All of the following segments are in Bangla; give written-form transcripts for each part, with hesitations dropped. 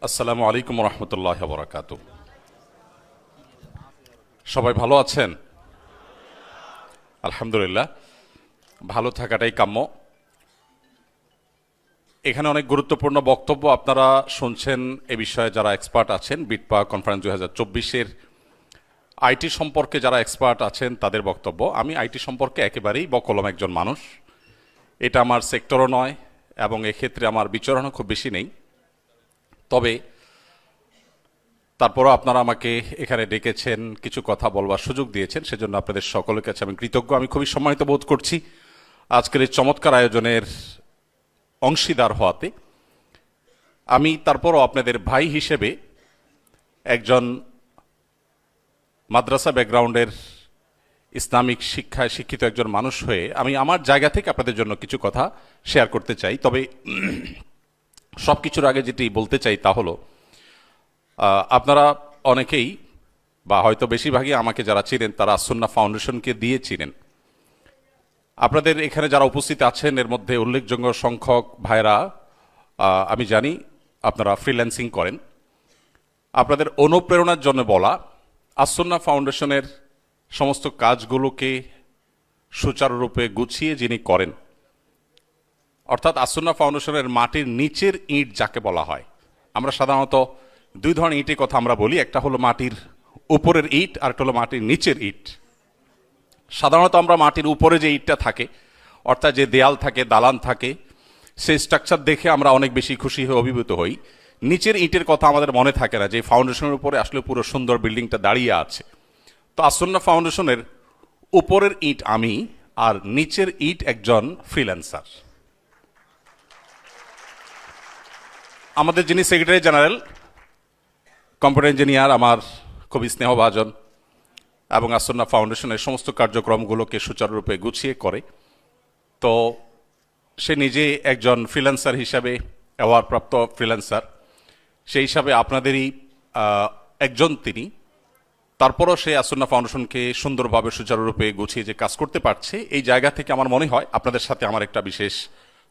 আসসালামু আলাইকুম রহমতুল্লাহ বরাকাতু। সবাই ভালো আছেন? আলহামদুলিল্লাহ, ভালো থাকাটাই কাম্য। এখানে অনেক গুরুত্বপূর্ণ বক্তব্য আপনারা শুনছেন। এ বিষয়ে যারা এক্সপার্ট আছেন, বিটপা কনফারেন্স 2024-এর আইটি সম্পর্কে যারা এক্সপার্ট আছেন তাদের বক্তব্য। আমি আইটি সম্পর্কে একেবারেই বকলম একজন মানুষ, এটা আমার সেক্টরও নয় এবং এক্ষেত্রে আমার বিচরণও খুব বেশি নেই। তবে তারপরও আপনারা আমাকে এখানে ডেকেছেন, কিছু কথা বলবার সুযোগ দিয়েছেন, সেজন্য আপনাদের সকলের কাছে আমি কৃতজ্ঞ। আমি খুবই সম্মানিত বোধ করছি আজকের এই চমৎকার আয়োজনের অংশীদার হওয়াতে। আমি তারপরও আপনাদের ভাই হিসেবে, একজন মাদ্রাসা ব্যাকগ্রাউন্ডের ইসলামিক শিক্ষায় শিক্ষিত একজন মানুষ হয়ে আমি আমার জায়গা থেকে আপনাদের জন্য কিছু কথা শেয়ার করতে চাই। তবে সব কিছুর আগে যেটি বলতে চাই তা হলো, আপনারা অনেকেই বা হয়তো বেশিরভাগই আমাকে যারা চিনেন তারা সুন্নাহ ফাউন্ডেশনকে দিয়ে চিনেন। আপনাদের এখানে যারা উপস্থিত আছেন এর মধ্যে উল্লেখযোগ্য সংখ্যক ভাইরা আমি জানি আপনারা ফ্রিল্যান্সিং করেন। আপনাদের অনুপ্রেরণার জন্য বলা, সুন্নাহ ফাউন্ডেশনের সমস্ত কাজগুলোকে সুচারুরূপে গুছিয়ে যিনি করেন, অর্থাৎ সুন্নাহ ফাউন্ডেশনের মাটির নিচের ইট যাকে বলা হয়। আমরা সাধারণত দুই ধরনের ইটের কথা আমরা বলি, একটা হলো মাটির উপরের ইট আর একটা হলো মাটির নিচের ইট। সাধারণত আমরা মাটির উপরে যে ইটটা থাকে, অর্থাৎ যে দেয়াল থাকে, দালান থাকে, সেই স্ট্রাকচার দেখে আমরা অনেক বেশি খুশি হয়ে অভিভূত হই। নিচের ইটের কথা আমাদের মনে থাকে না, যে ফাউন্ডেশনের উপরে আসলে পুরো সুন্দর বিল্ডিংটা দাঁড়িয়ে আছে। তো সুন্নাহ ফাউন্ডেশনের উপরের ইট আমি, আর নিচের ইট একজন ফ্রিল্যান্সার। আমাদের যিনি সেক্রেটারি জেনারেল, কম্পিউটার ইঞ্জিনিয়ার, আমার খুবই স্নেহভাজন এবং সুন্নাহ ফাউন্ডেশনের সমস্ত কার্যক্রমগুলোকে সুচারুরূপে গুছিয়ে করে। তো সে নিজে একজন ফ্রিল্যান্সার হিসাবে, অ্যাওয়ার্ডপ্রাপ্ত ফ্রিল্যান্সার, সেই হিসাবে আপনাদেরই একজন তিনি। তারপরও সে সুন্নাহ ফাউন্ডেশনকে সুন্দরভাবে সুচারুরূপে গুছিয়ে যে কাজ করতে পারছে, এই জায়গা থেকে আমার মনে হয় আপনাদের সাথে আমার একটা বিশেষ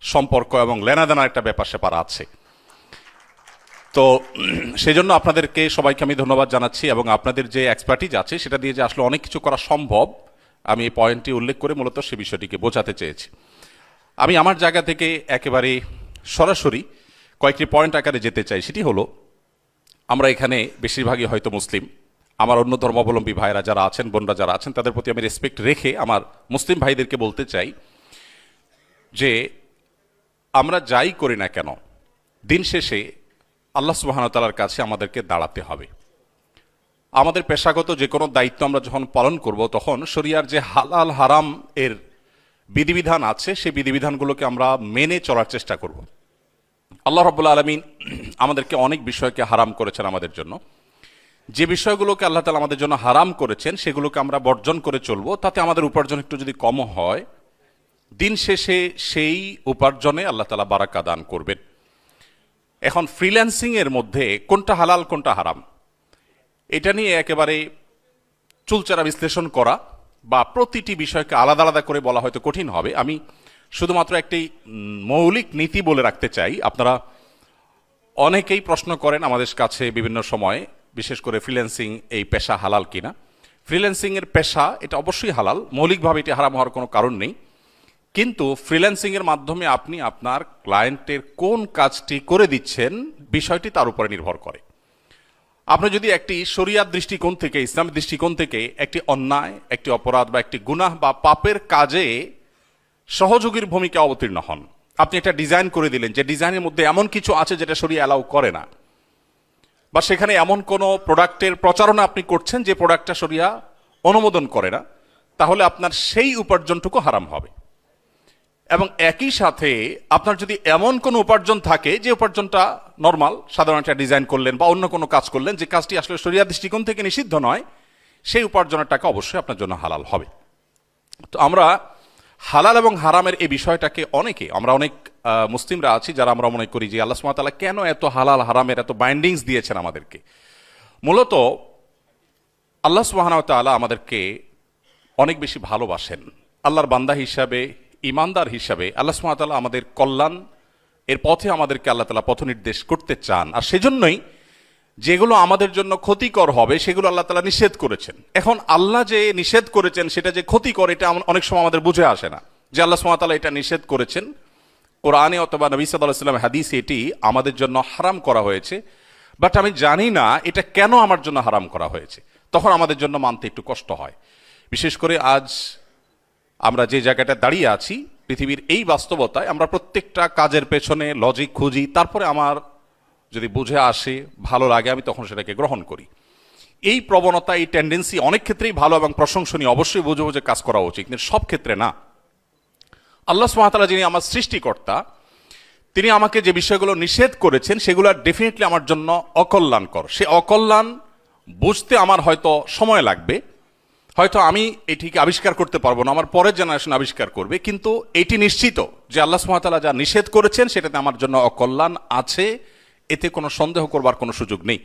সম্পর্ক এবং লেনাদেনার একটা ব্যাপার স্যাপার আছে। তো সেই জন্য আপনাদেরকে সবাইকে আমি ধন্যবাদ জানাচ্ছি, এবং আপনাদের যে এক্সপার্টিজ আছে সেটা দিয়ে যে আসলে অনেক কিছু করা সম্ভব, আমি এই পয়েন্টটি উল্লেখ করে মূলত সে বিষয়টিকে বোঝাতে চেয়েছি। আমি আমার জায়গা থেকে একেবারে সরাসরি কয়েকটি পয়েন্ট আকারে যেতে চাই। সেটি হলো, আমরা এখানে বেশিরভাগই হয়তো মুসলিম। আমার অন্য ধর্মাবলম্বী ভাইরা যারা আছেন, বোনরা যারা আছেন, তাদের প্রতি আমি রেসপেক্ট রেখে আমার মুসলিম ভাইদেরকে বলতে চাই যে আমরা যাই করি না কেন, দিন শেষে আল্লাহ সুবহানাহু ওয়া তাআলার কাছে আমাদেরকে দাঁড়াতে হবে। আমাদের পেশাগত যে কোনো দায়িত্ব আমরা যখন পালন করব, তখন শরিয়ার যে হালাল হারাম এর বিধিবিধান আছে, সেই বিধিবিধানগুলোকে আমরা মেনে চলার চেষ্টা করব। আল্লাহ রাব্বুল আলামিন আমাদেরকে অনেক বিষয়কে হারাম করেছেন আমাদের জন্য। যে বিষয়গুলোকে আল্লাহ তাআলা আমাদের জন্য হারাম করেছেন সেগুলোকে আমরা বর্জন করে চলবো, তাতে আমাদের উপার্জন একটু যদি কম হয়, দিন শেষে সেই উপার্জনে আল্লাহ তাআলা বারাকা দান করবেন। এখন ফ্রিল্যান্সিং এর মধ্যে কোনটা হালাল কোনটা হারাম, এটা নিয়ে একেবারে চুলচেরা বিশ্লেষণ করা বা প্রতিটি বিষয়কে আলাদা আলাদা করে বলা হয়তো কঠিন হবে। আমি শুধুমাত্র একটি মৌলিক নীতি বলে রাখতে চাই। আপনারা অনেকেই প্রশ্ন করেন আমাদের কাছে বিভিন্ন সময়, বিশেষ করে ফ্রিল্যান্সিং এই পেশা হালাল কিনা। ফ্রিল্যান্সিং এর পেশা এটা অবশ্যই হালাল, মৌলিকভাবে এটি হারাম হওয়ার কোনো কারণ নেই। কিন্তু ফ্রিল্যান্সিং এর মাধ্যমে আপনি আপনার ক্লায়েন্টের কোন কাজটি করে দিচ্ছেন, বিষয়টি তার উপরে নির্ভর করে। আপনি যদি একটি শরিয়াত দৃষ্টিকোণ থেকে, ইসলামের দৃষ্টিকোণ থেকে একটি অন্যায়, একটি অপরাধ বা একটি গুনাহ বা পাপের কাজে সহযোগীর ভূমিকা অবতীর্ণ হন, আপনি একটা ডিজাইন করে দিলেন যে ডিজাইনের মধ্যে এমন কিছু আছে যেটা শরিয়া অ্যালাউ করে না, বা সেখানে এমন কোনো প্রোডাক্টের প্রচারণা আপনি করছেন যে প্রোডাক্টটা শরিয়া অনুমোদন করে না, তাহলে আপনার সেই উপার্জনটুকু হারাম হবে। এবং একই সাথে আপনার যদি এমন কোনো উপার্জন থাকে যে উপার্জনটা নর্মাল, সাধারণ একটা ডিজাইন করলেন বা অন্য কোনো কাজ করলেন যে কাজটি আসলে শরিয়া দৃষ্টিকোণ থেকে নিষিদ্ধ নয়, সেই উপার্জনের টাকা অবশ্যই আপনার জন্য হালাল হবে। তো আমরা হালাল এবং হারামের এই বিষয়টাকে আমরা অনেক মুসলিমরা আছি যারা আমরা মনে করি যে আল্লাহ সুবহানাহু ওয়া তাআলা কেন এত হালাল হারামের এত বাইন্ডিংস দিয়েছেন আমাদেরকে। মূলত আল্লাহ সুবহানাহু ওয়া তাআলা আমাদেরকে অনেক বেশি ভালোবাসেন। আল্লাহর বান্দা হিসাবে, ইমানদার হিসাবে আল্লাহ সুবহানাহু ওয়া তাআলা আমাদের কল্যাণ এর পথে আমাদেরকে আল্লাহ তাআলা পথ নির্দেশ করতে চান, আর সেজন্যই যেগুলো আমাদের জন্য ক্ষতিকর হবে সেগুলো আল্লাহ তাআলা নিষেধ করেছেন। এখন আল্লাহ যে নিষেধ করেছেন সেটা যে ক্ষতিকর, এটা অনেক সময় আমাদের বুঝে আসে না, যে আল্লাহ সুবহানাহু ওয়া তাআলা এটা নিষেধ করেছেন কোরআনে অথবা নবী সাল্লাল্লাহু আলাইহি ওয়াসাল্লাম হাদিসে এটি আমাদের জন্য হারাম করা হয়েছে, বাট আমি জানি না এটা কেন আমার জন্য হারাম করা হয়েছে। তখন আমাদের জন্য মানতে একটু কষ্ট হয়। বিশেষ করে আজ আমরা যে জায়গাটা দাঁড়িয়ে আছি, পৃথিবীর এই বাস্তবতায় আমরা প্রত্যেকটা কাজের পেছনে লজিক খুঁজি, তারপরে আমার যদি বুঝে আসে, ভালো লাগে, আমি তখন সেটাকে গ্রহণ করি। এই প্রবণতা, এই টেন্ডেন্সি অনেক ক্ষেত্রেই ভালো এবং প্রশংসনীয়, অবশ্যই বুঝে বুঝে কাজ করা উচিত, কিন্তু সব ক্ষেত্রে না। আল্লাহ সুবহানাহু ওয়া তাআলা যিনি আমার সৃষ্টিকর্তা, তিনি আমাকে যে বিষয়গুলো নিষেধ করেছেন সেগুলো ডেফিনেটলি আমার জন্য অকল্যাণকর। সে অকল্যাণ বুঝতে আমার হয়তো সময় লাগবে, হয়তো আমি এটিকে আবিষ্কার করতে পারবো না, আমার পরের জেনারেশন আবিষ্কার করবে, কিন্তু এটি নিশ্চিত যে আল্লাহ সুবহানাহু ওয়া তাআলা যা নিষেধ করেছেন সেটাতে আমার জন্য অকল্যাণ আছে, এতে কোনো সন্দেহ করবার কোনো সুযোগ নেই।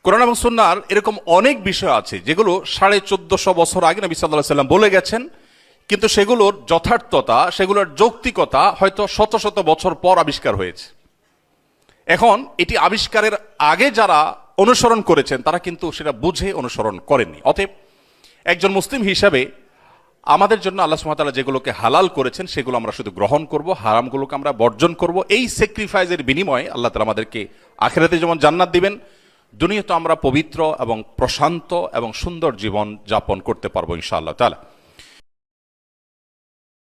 কোরআন এবং সুন্নাহর এরকম অনেক বিষয় আছে যেগুলো 1450 বছর আগে নবী সাল্লাল্লাহু আলাইহি ওয়াসাল্লাম বলে গেছেন, কিন্তু সেগুলোর যথার্থতা, সেগুলোর যৌক্তিকতা হয়তো শত শত বছর পর আবিষ্কার হয়েছে। এখন এটি আবিষ্কারের আগে যারা অনুসরণ করেছেন তারা কিন্তু সেটা বুঝে অনুসরণ করেননি। অতএব একজন মুসলিম হিসাবে আমাদের জন্য আল্লাহ সুবহানাহু ওয়া তাআলা যেগুলোকে হালাল করেছেন সেগুলো আমরা শুধু গ্রহণ করব, হারামগুলোকে আমরা বর্জন করব। এই স্যাক্রিফাইসের বিনিময়ে আল্লাহ তাআলা আমাদেরকে আখিরাতে যেমন জান্নাত দিবেন, দুনিয়াতে আমরা পবিত্র এবং প্রশান্ত এবং সুন্দর জীবন যাপন করতে পারবো ইনশাআল্লাহ তাআলা।